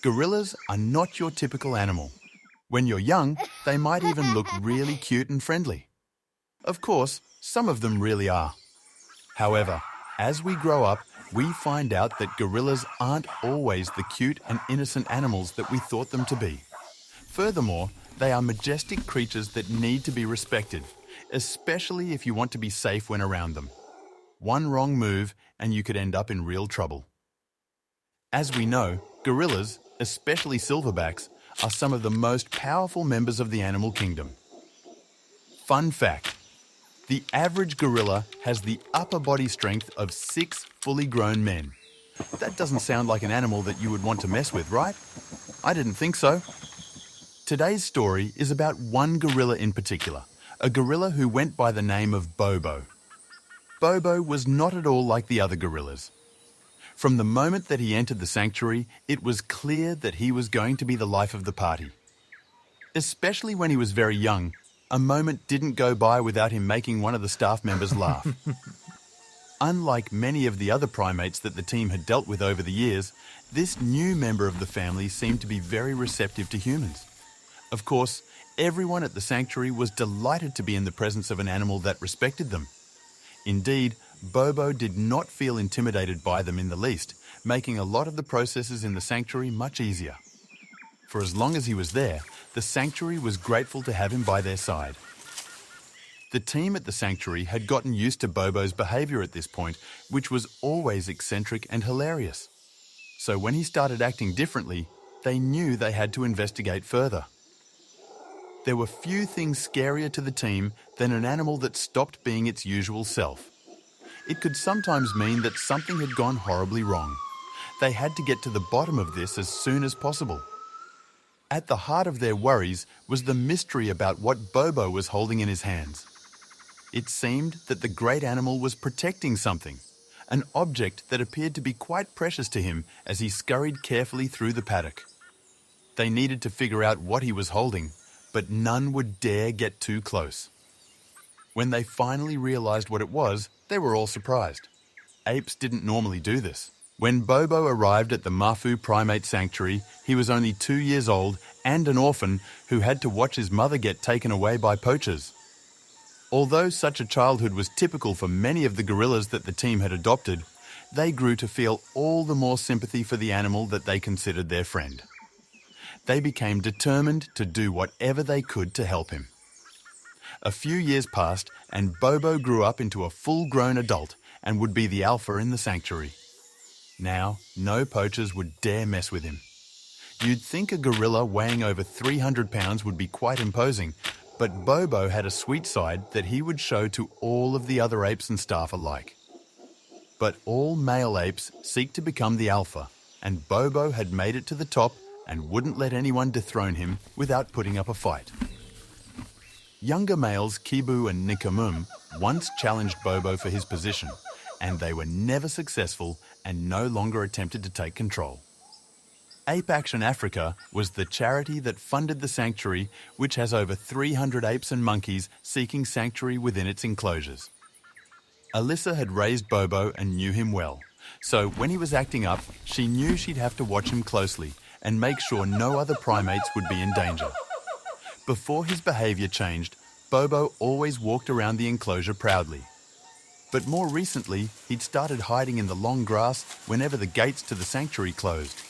Gorillas are not your typical animal. When you're young, they might even look really cute and friendly. Of course, some of them really are. However, as we grow up, we find out that gorillas aren't always the cute and innocent animals that we thought them to be. Furthermore, they are majestic creatures that need to be respected, especially if you want to be safe when around them. One wrong move and you could end up in real trouble. As we know, gorillas, especially silverbacks, are some of the most powerful members of the animal kingdom. Fun fact: the average gorilla has the upper body strength of 6 fully grown men. That doesn't sound like an animal that you would want to mess with, right? I didn't think so. Today's story is about one gorilla in particular, a gorilla who went by the name of Bobo. Bobo was not at all like the other gorillas. From the moment that he entered the sanctuary, it was clear that he was going to be the life of the party. Especially when he was very young, a moment didn't go by without him making one of the staff members laugh. Unlike many of the other primates that the team had dealt with over the years, this new member of the family seemed to be very receptive to humans. Of course, everyone at the sanctuary was delighted to be in the presence of an animal that respected them. Indeed, Bobo did not feel intimidated by them in the least, making a lot of the processes in the sanctuary much easier. For as long as he was there, the sanctuary was grateful to have him by their side. The team at the sanctuary had gotten used to Bobo's behavior at this point, which was always eccentric and hilarious. So when he started acting differently, they knew they had to investigate further. There were few things scarier to the team than an animal that stopped being its usual self. It could sometimes mean that something had gone horribly wrong. They had to get to the bottom of this as soon as possible. At the heart of their worries was the mystery about what Bobo was holding in his hands. It seemed that the great animal was protecting something, an object that appeared to be quite precious to him as he scurried carefully through the paddock. They needed to figure out what he was holding, but none would dare get too close. When they finally realized what it was, they were all surprised. Apes didn't normally do this. When Bobo arrived at the Mafu Primate Sanctuary, he was only 2 years old and an orphan who had to watch his mother get taken away by poachers. Although such a childhood was typical for many of the gorillas that the team had adopted, they grew to feel all the more sympathy for the animal that they considered their friend. They became determined to do whatever they could to help him. A few years passed and Bobo grew up into a full-grown adult and would be the alpha in the sanctuary. Now, no poachers would dare mess with him. You'd think a gorilla weighing over 300 pounds would be quite imposing, but Bobo had a sweet side that he would show to all of the other apes and staff alike. But all male apes seek to become the alpha, and Bobo had made it to the top and wouldn't let anyone dethrone him without putting up a fight. Younger males Kibu and Nikamum once challenged Bobo for his position, and they were never successful and no longer attempted to take control. Ape Action Africa was the charity that funded the sanctuary, which has over 300 apes and monkeys seeking sanctuary within its enclosures. Alyssa had raised Bobo and knew him well, so when he was acting up, she knew she'd have to watch him closely and make sure no other primates would be in danger. Before his behavior changed, Bobo always walked around the enclosure proudly. But more recently, he'd started hiding in the long grass whenever the gates to the sanctuary closed.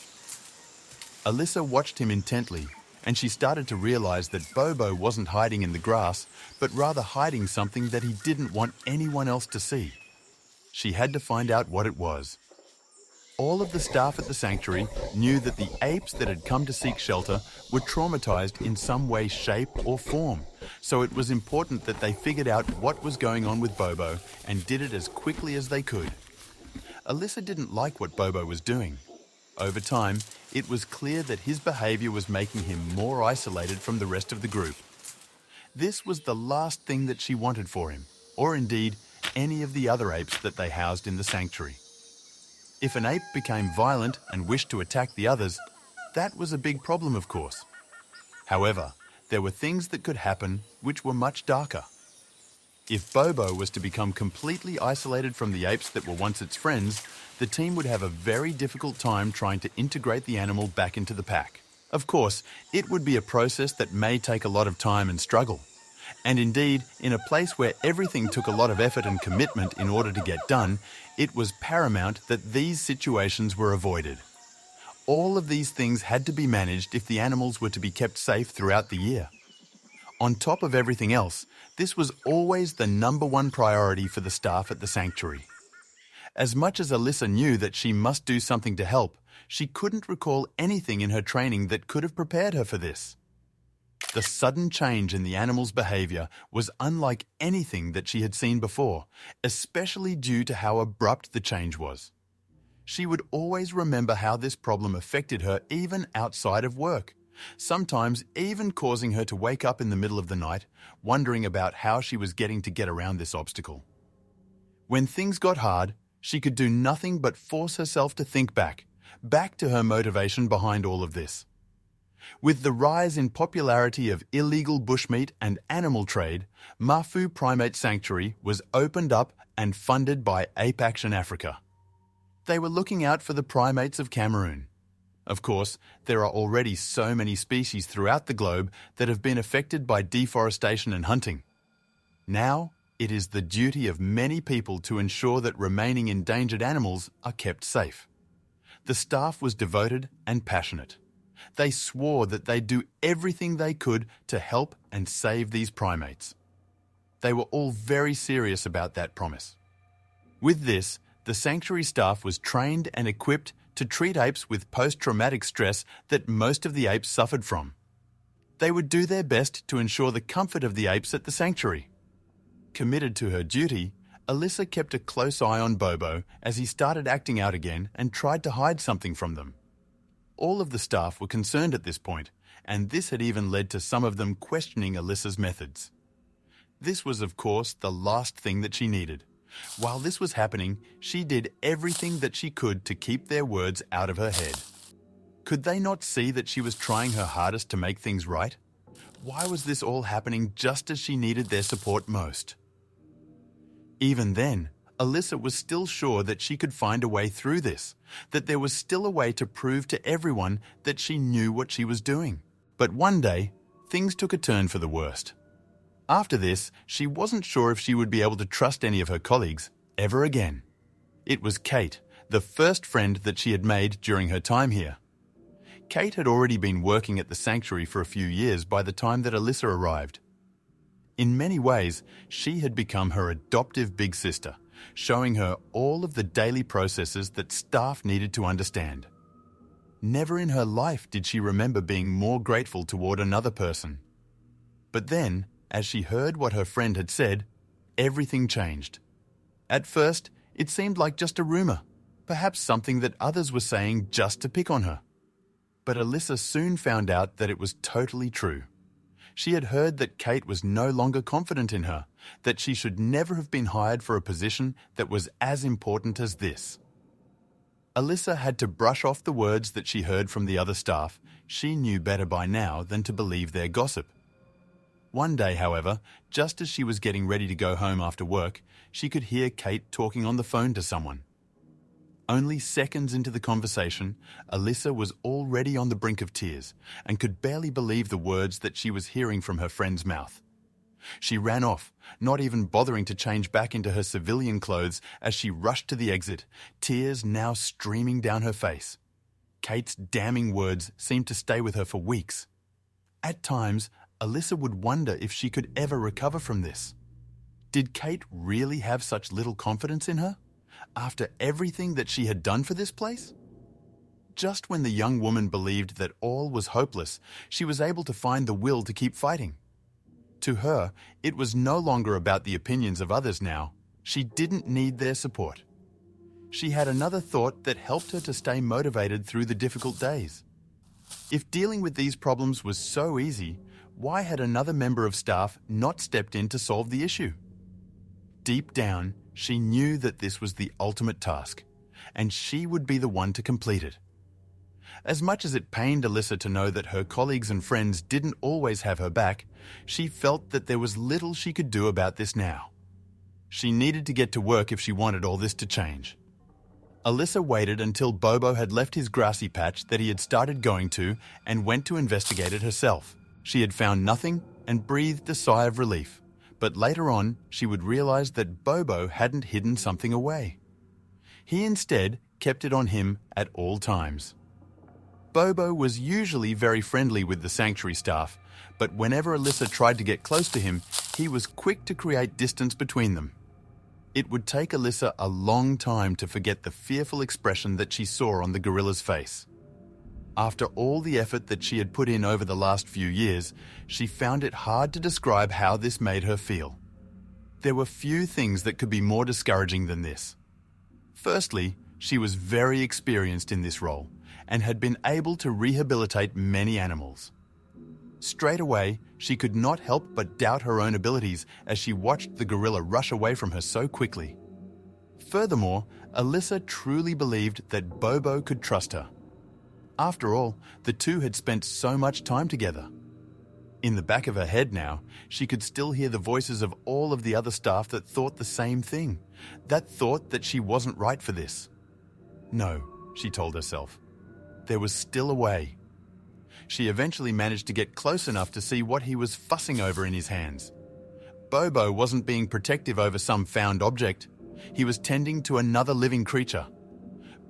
Alyssa watched him intently, and she started to realize that Bobo wasn't hiding in the grass, but rather hiding something that he didn't want anyone else to see. She had to find out what it was. All of the staff at the sanctuary knew that the apes that had come to seek shelter were traumatized in some way, shape, or form, so it was important that they figured out what was going on with Bobo and did it as quickly as they could. Alyssa didn't like what Bobo was doing. Over time, it was clear that his behavior was making him more isolated from the rest of the group. This was the last thing that she wanted for him, or indeed, any of the other apes that they housed in the sanctuary. If an ape became violent and wished to attack the others, that was a big problem, of course. However, there were things that could happen which were much darker. If Bobo was to become completely isolated from the apes that were once its friends, the team would have a very difficult time trying to integrate the animal back into the pack. Of course, it would be a process that may take a lot of time and struggle. And indeed, in a place where everything took a lot of effort and commitment in order to get done, it was paramount that these situations were avoided. All of these things had to be managed if the animals were to be kept safe throughout the year. On top of everything else, this was always the #1 priority for the staff at the sanctuary. As much as Alyssa knew that she must do something to help, she couldn't recall anything in her training that could have prepared her for this. The sudden change in the animal's behavior was unlike anything that she had seen before, especially due to how abrupt the change was. She would always remember how this problem affected her even outside of work, sometimes even causing her to wake up in the middle of the night, wondering about how she was getting to get around this obstacle. When things got hard, she could do nothing but force herself to think back to her motivation behind all of this. With the rise in popularity of illegal bushmeat and animal trade, Mafu Primate Sanctuary was opened up and funded by Ape Action Africa. They were looking out for the primates of Cameroon. Of course, there are already so many species throughout the globe that have been affected by deforestation and hunting. Now, it is the duty of many people to ensure that remaining endangered animals are kept safe. The staff was devoted and passionate. They swore that they'd do everything they could to help and save these primates. They were all very serious about that promise. With this, the sanctuary staff was trained and equipped to treat apes with post-traumatic stress that most of the apes suffered from. They would do their best to ensure the comfort of the apes at the sanctuary. Committed to her duty, Alyssa kept a close eye on Bobo as he started acting out again and tried to hide something from them. All of the staff were concerned at this point, and this had even led to some of them questioning Alyssa's methods. This was, of course, the last thing that she needed. While this was happening, she did everything that she could to keep their words out of her head. Could they not see that she was trying her hardest to make things right? Why was this all happening just as she needed their support most? Even then, Alyssa was still sure that she could find a way through this, that there was still a way to prove to everyone that she knew what she was doing. But one day, things took a turn for the worst. After this, she wasn't sure if she would be able to trust any of her colleagues ever again. It was Kate, the first friend that she had made during her time here. Kate had already been working at the sanctuary for a few years by the time that Alyssa arrived. In many ways, she had become her adoptive big sister, showing her all of the daily processes that staff needed to understand. Never in her life did she remember being more grateful toward another person. But then, as she heard what her friend had said, everything changed. At first, it seemed like just a rumor, perhaps something that others were saying just to pick on her. But Alyssa soon found out that it was totally true. She had heard that Kate was no longer confident in her, that she should never have been hired for a position that was as important as this. Alyssa had to brush off the words that she heard from the other staff. She knew better by now than to believe their gossip. One day, however, just as she was getting ready to go home after work, she could hear Kate talking on the phone to someone. Only seconds into the conversation, Alyssa was already on the brink of tears and could barely believe the words that she was hearing from her friend's mouth. She ran off, not even bothering to change back into her civilian clothes as she rushed to the exit, tears now streaming down her face. Kate's damning words seemed to stay with her for weeks. At times, Alyssa would wonder if she could ever recover from this. Did Kate really have such little confidence in her, after everything that she had done for this place? Just when the young woman believed that all was hopeless, she was able to find the will to keep fighting. To her, it was no longer about the opinions of others now. She didn't need their support. She had another thought that helped her to stay motivated through the difficult days. If dealing with these problems was so easy, why had another member of staff not stepped in to solve the issue? Deep down, she knew that this was the ultimate task, and she would be the one to complete it. As much as it pained Alyssa to know that her colleagues and friends didn't always have her back, she felt that there was little she could do about this now. She needed to get to work if she wanted all this to change. Alyssa waited until Bobo had left his grassy patch that he had started going to and went to investigate it herself. She had found nothing and breathed a sigh of relief, but later on she would realize that Bobo hadn't hidden something away. He instead kept it on him at all times. Bobo was usually very friendly with the sanctuary staff, but whenever Alyssa tried to get close to him, he was quick to create distance between them. It would take Alyssa a long time to forget the fearful expression that she saw on the gorilla's face. After all the effort that she had put in over the last few years, she found it hard to describe how this made her feel. There were few things that could be more discouraging than this. Firstly, she was very experienced in this role and had been able to rehabilitate many animals. Straight away, she could not help but doubt her own abilities as she watched the gorilla rush away from her so quickly. Furthermore, Alyssa truly believed that Bobo could trust her. After all, the two had spent so much time together. In the back of her head now, she could still hear the voices of all of the other staff that thought the same thing, that thought that she wasn't right for this. No, she told herself. There was still a way. She eventually managed to get close enough to see what he was fussing over in his hands. Bobo wasn't being protective over some found object. He was tending to another living creature.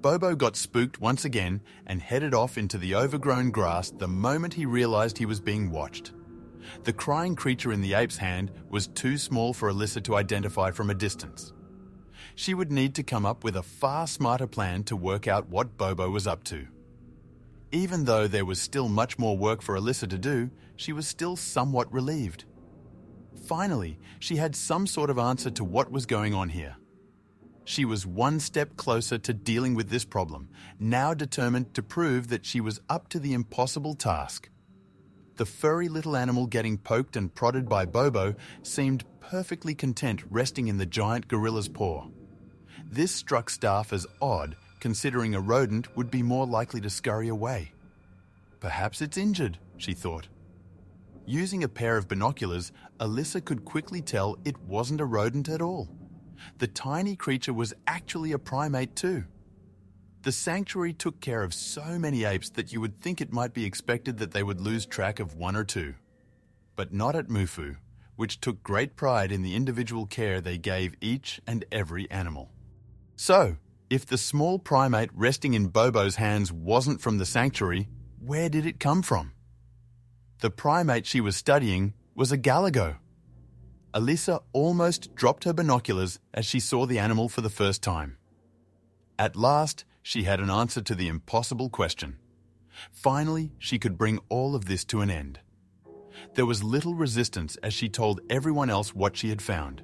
Bobo got spooked once again and headed off into the overgrown grass the moment he realized he was being watched. The crying creature in the ape's hand was too small for Alyssa to identify from a distance. She would need to come up with a far smarter plan to work out what Bobo was up to. Even though there was still much more work for Alyssa to do, she was still somewhat relieved. Finally, she had some sort of answer to what was going on here. She was one step closer to dealing with this problem, now determined to prove that she was up to the impossible task. The furry little animal getting poked and prodded by Bobo seemed perfectly content resting in the giant gorilla's paw. This struck staff as odd, considering a rodent would be more likely to scurry away. Perhaps it's injured, she thought. Using a pair of binoculars, Alyssa could quickly tell it wasn't a rodent at all. The tiny creature was actually a primate too. The sanctuary took care of so many apes that you would think it might be expected that they would lose track of one or two. But not at Mufu, which took great pride in the individual care they gave each and every animal. So, if the small primate resting in Bobo's hands wasn't from the sanctuary, where did it come from? The primate she was studying was a galago. Alyssa almost dropped her binoculars as she saw the animal for the first time. At last, she had an answer to the impossible question. Finally, she could bring all of this to an end. There was little resistance as she told everyone else what she had found.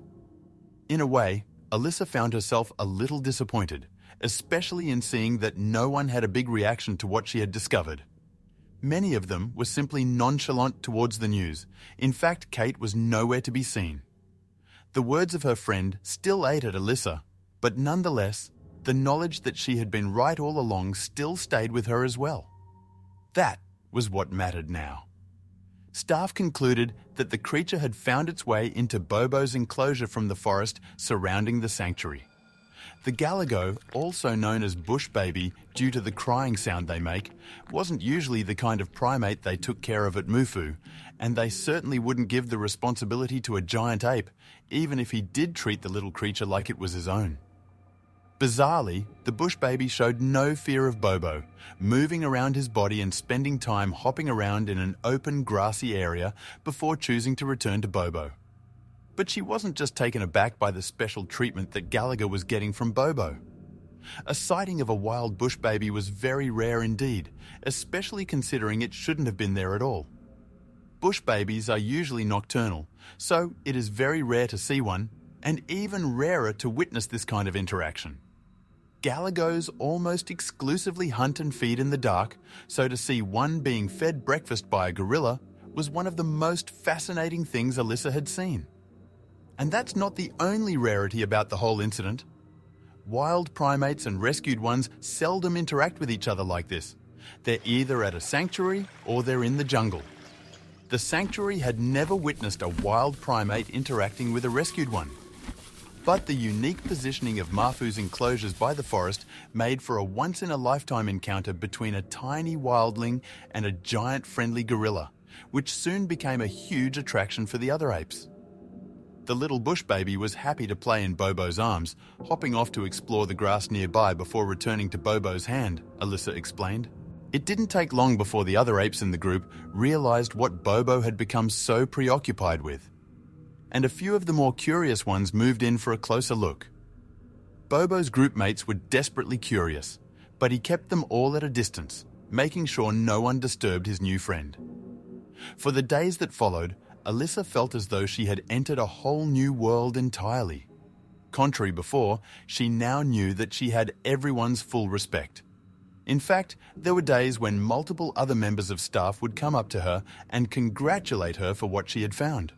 In a way, Alyssa found herself a little disappointed, especially in seeing that no one had a big reaction to what she had discovered. Many of them were simply nonchalant towards the news. In fact, Kate was nowhere to be seen. The words of her friend still ate at Alyssa, but nonetheless, the knowledge that she had been right all along still stayed with her as well. That was what mattered now. Staff concluded that the creature had found its way into Bobo's enclosure from the forest surrounding the sanctuary. The galago, also known as bush baby due to the crying sound they make, wasn't usually the kind of primate they took care of at Mufu, and they certainly wouldn't give the responsibility to a giant ape, even if he did treat the little creature like it was his own. Bizarrely, the bush baby showed no fear of Bobo, moving around his body and spending time hopping around in an open, grassy area before choosing to return to Bobo. But she wasn't just taken aback by the special treatment that Gallagher was getting from Bobo. A sighting of a wild bush baby was very rare indeed, especially considering it shouldn't have been there at all. Bush babies are usually nocturnal, so it is very rare to see one, and even rarer to witness this kind of interaction. Galagos almost exclusively hunt and feed in the dark, so to see one being fed breakfast by a gorilla was one of the most fascinating things Alyssa had seen. And that's not the only rarity about the whole incident. Wild primates and rescued ones seldom interact with each other like this. They're either at a sanctuary or they're in the jungle. The sanctuary had never witnessed a wild primate interacting with a rescued one. But the unique positioning of Mafu's enclosures by the forest made for a once-in-a-lifetime encounter between a tiny wildling and a giant friendly gorilla, which soon became a huge attraction for the other apes. The little bush baby was happy to play in Bobo's arms, hopping off to explore the grass nearby before returning to Bobo's hand, Alyssa explained. It didn't take long before the other apes in the group realized what Bobo had become so preoccupied with. And a few of the more curious ones moved in for a closer look. Bobo's group mates were desperately curious, but he kept them all at a distance, making sure no one disturbed his new friend. For the days that followed, Alyssa felt as though she had entered a whole new world entirely. Contrary before, she now knew that she had everyone's full respect. In fact, there were days when multiple other members of staff would come up to her and congratulate her for what she had found.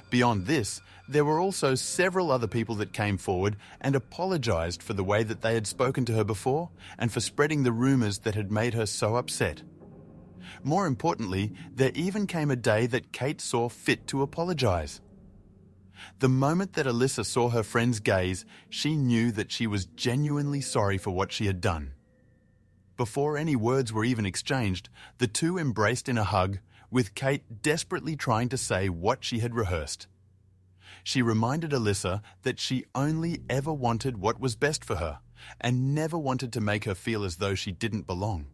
Beyond this, there were also several other people that came forward and apologized for the way that they had spoken to her before and for spreading the rumors that had made her so upset. More importantly, there even came a day that Kate saw fit to apologize. The moment that Alyssa saw her friend's gaze, she knew that she was genuinely sorry for what she had done. Before any words were even exchanged, the two embraced in a hug, with Kate desperately trying to say what she had rehearsed. She reminded Alyssa that she only ever wanted what was best for her, and never wanted to make her feel as though she didn't belong.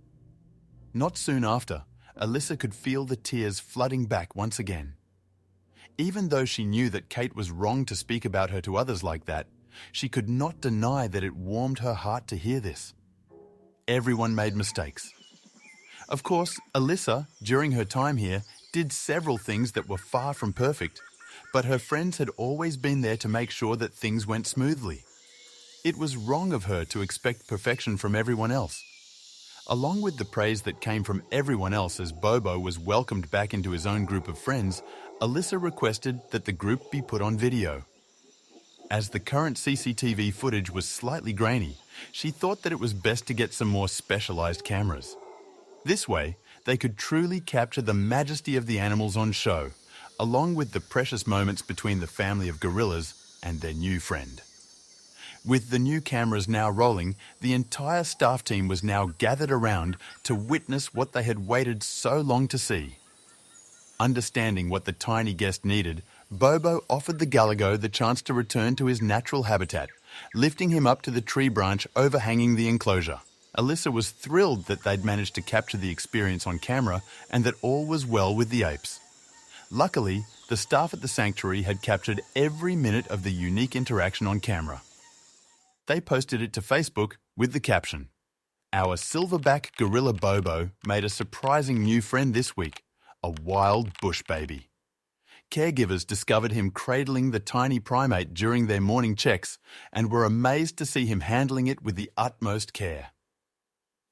Not soon after, Alyssa could feel the tears flooding back once again. Even though she knew that Kate was wrong to speak about her to others like that, she could not deny that it warmed her heart to hear this. Everyone made mistakes. Of course, Alyssa, during her time here, did several things that were far from perfect, but her friends had always been there to make sure that things went smoothly. It was wrong of her to expect perfection from everyone else. Along with the praise that came from everyone else as Bobo was welcomed back into his own group of friends, Alyssa requested that the group be put on video. As the current CCTV footage was slightly grainy, she thought that it was best to get some more specialized cameras. This way, they could truly capture the majesty of the animals on show, along with the precious moments between the family of gorillas and their new friend. With the new cameras now rolling, the entire staff team was now gathered around to witness what they had waited so long to see. Understanding what the tiny guest needed, Bobo offered the Galago the chance to return to his natural habitat, lifting him up to the tree branch overhanging the enclosure. Alyssa was thrilled that they'd managed to capture the experience on camera and that all was well with the apes. Luckily, the staff at the sanctuary had captured every minute of the unique interaction on camera. They posted it to Facebook with the caption, "Our silverback gorilla Bobo made a surprising new friend this week, a wild bush baby." Caregivers discovered him cradling the tiny primate during their morning checks and were amazed to see him handling it with the utmost care.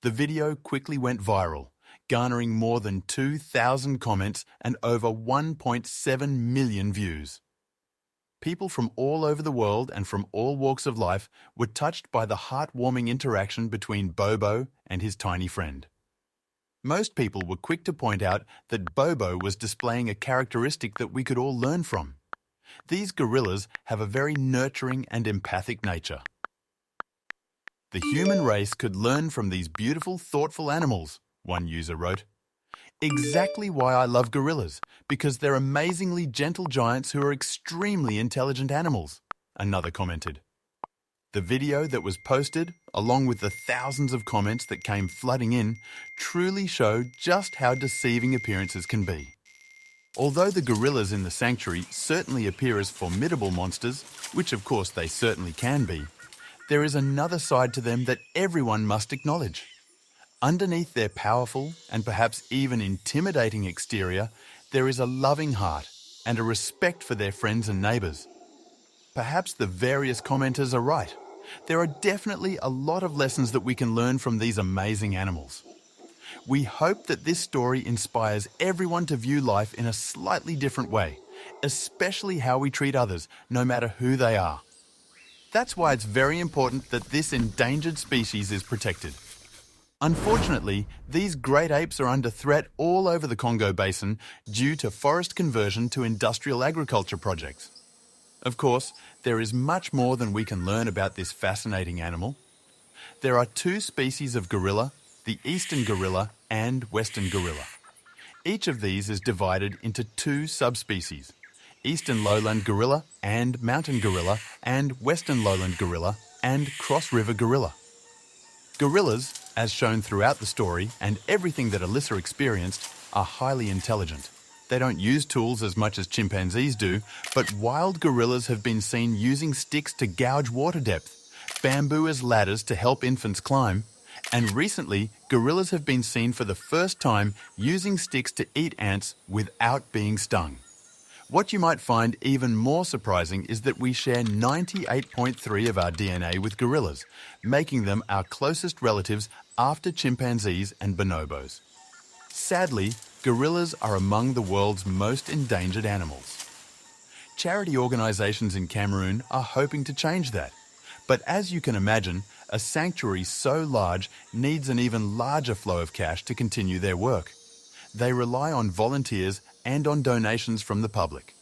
The video quickly went viral, garnering more than 2,000 comments and over 1.7 million views. People from all over the world and from all walks of life were touched by the heartwarming interaction between Bobo and his tiny friend. Most people were quick to point out that Bobo was displaying a characteristic that we could all learn from. These gorillas have a very nurturing and empathic nature. The human race could learn from these beautiful, thoughtful animals, one user wrote. Exactly why I love gorillas, because they're amazingly gentle giants who are extremely intelligent animals, another commented. The video that was posted, along with the thousands of comments that came flooding in, truly showed just how deceiving appearances can be. Although the gorillas in the sanctuary certainly appear as formidable monsters, which of course they certainly can be, there is another side to them that everyone must acknowledge. Underneath their powerful and perhaps even intimidating exterior, there is a loving heart and a respect for their friends and neighbours. Perhaps the various commenters are right. There are definitely a lot of lessons that we can learn from these amazing animals. We hope that this story inspires everyone to view life in a slightly different way, especially how we treat others, no matter who they are. That's why it's very important that this endangered species is protected. Unfortunately, these great apes are under threat all over the Congo Basin due to forest conversion to industrial agriculture projects. Of course, there is much more than we can learn about this fascinating animal. There are two species of gorilla, the eastern gorilla and western gorilla. Each of these is divided into two subspecies, eastern lowland gorilla and mountain gorilla, and western lowland gorilla and cross-river gorilla. Gorillas, as shown throughout the story and everything that Alyssa experienced, are highly intelligent. They don't use tools as much as chimpanzees do, but wild gorillas have been seen using sticks to gouge water depth, bamboo as ladders to help infants climb, and recently, gorillas have been seen for the first time using sticks to eat ants without being stung. What you might find even more surprising is that we share 98.3% of our DNA with gorillas, making them our closest relatives after chimpanzees and bonobos. Sadly, gorillas are among the world's most endangered animals. Charity organisations in Cameroon are hoping to change that. But as you can imagine, a sanctuary so large needs an even larger flow of cash to continue their work. They rely on volunteers and on donations from the public.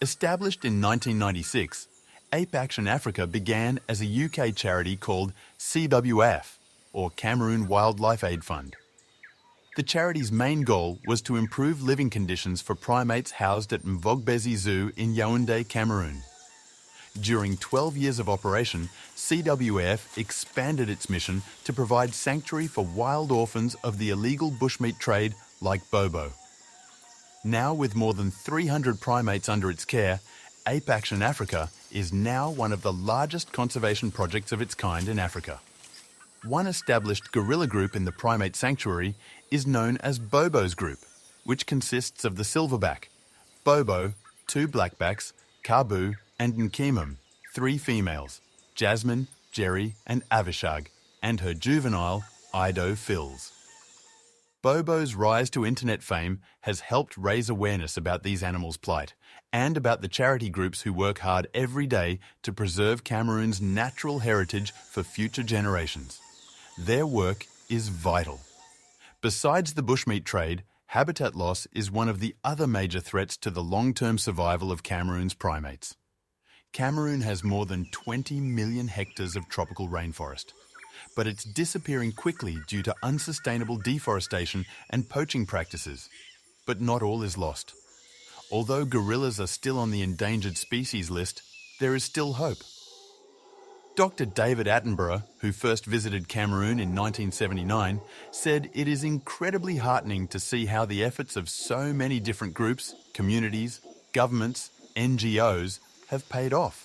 Established in 1996, Ape Action Africa began as a UK charity called CWF, or Cameroon Wildlife Aid Fund. The charity's main goal was to improve living conditions for primates housed at Mvogbezi Zoo in Yaoundé, Cameroon. During 12 years of operation, CWF expanded its mission to provide sanctuary for wild orphans of the illegal bushmeat trade like Bobo. Now with more than 300 primates under its care, Ape Action Africa is now one of the largest conservation projects of its kind in Africa. One established gorilla group in the primate sanctuary is known as Bobo's Group, which consists of the silverback, Bobo, 2 blackbacks, Kabu, and Nkemum, 3 females, Jasmine, Jerry, and Avishag, and her juvenile, Ido Phils. Bobo's rise to internet fame has helped raise awareness about these animals' plight and about the charity groups who work hard every day to preserve Cameroon's natural heritage for future generations. Their work is vital. Besides the bushmeat trade, habitat loss is one of the other major threats to the long-term survival of Cameroon's primates. Cameroon has more than 20 million hectares of tropical rainforest, but it's disappearing quickly due to unsustainable deforestation and poaching practices. But not all is lost. Although gorillas are still on the endangered species list, there is still hope. Dr. David Attenborough, who first visited Cameroon in 1979, said it is incredibly heartening to see how the efforts of so many different groups, communities, governments, NGOs have paid off.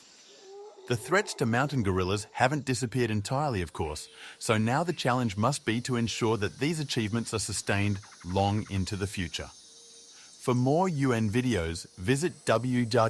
The threats to mountain gorillas haven't disappeared entirely, of course, so now the challenge must be to ensure that these achievements are sustained long into the future. For more UN videos, visit www.un.org